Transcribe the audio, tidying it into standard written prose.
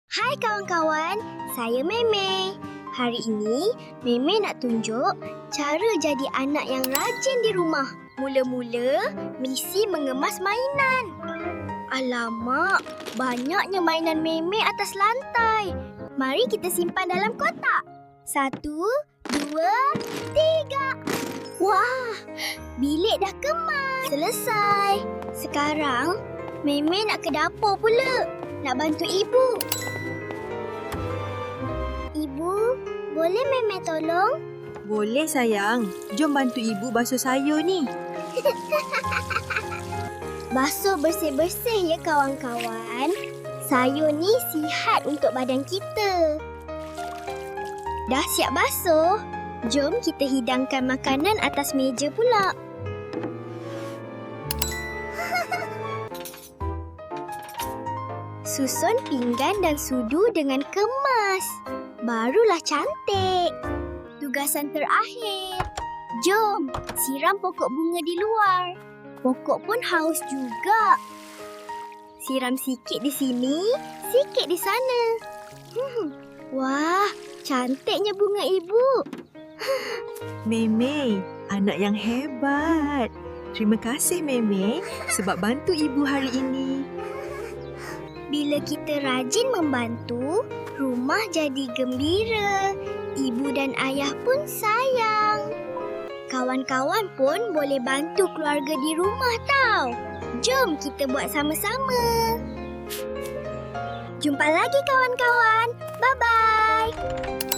Hai kawan-kawan, saya Meme. Hari ini, Meme nak tunjuk cara jadi anak yang rajin di rumah. Mula-mula, misi mengemas mainan. Alamak, banyaknya mainan Meme atas lantai. Mari kita simpan dalam kotak. 1, 2, 3. Wah, bilik dah kemas. Selesai. Sekarang, Meme nak ke dapur pula. Nak bantu ibu. Ibu, boleh Meme tolong? Boleh sayang. Jom bantu ibu basuh sayur ni. Basuh bersih-bersih ya kawan-kawan. Sayur ni sihat untuk badan kita. Dah siap basuh? Jom kita hidangkan makanan atas meja pula. Susun pinggan dan sudu dengan kemas. Barulah cantik. Tugasan terakhir. Jom, siram pokok bunga di luar. Pokok pun haus juga. Siram sikit di sini, sikit di sana. Wah, cantiknya bunga ibu. Meme, anak yang hebat. Terima kasih Meme sebab bantu ibu hari ini. Bila kita rajin membantu, rumah jadi gembira. Ibu dan ayah pun sayang. Kawan-kawan pun boleh bantu keluarga di rumah tau. Jom kita buat sama-sama. Jumpa lagi kawan-kawan. Bye-bye.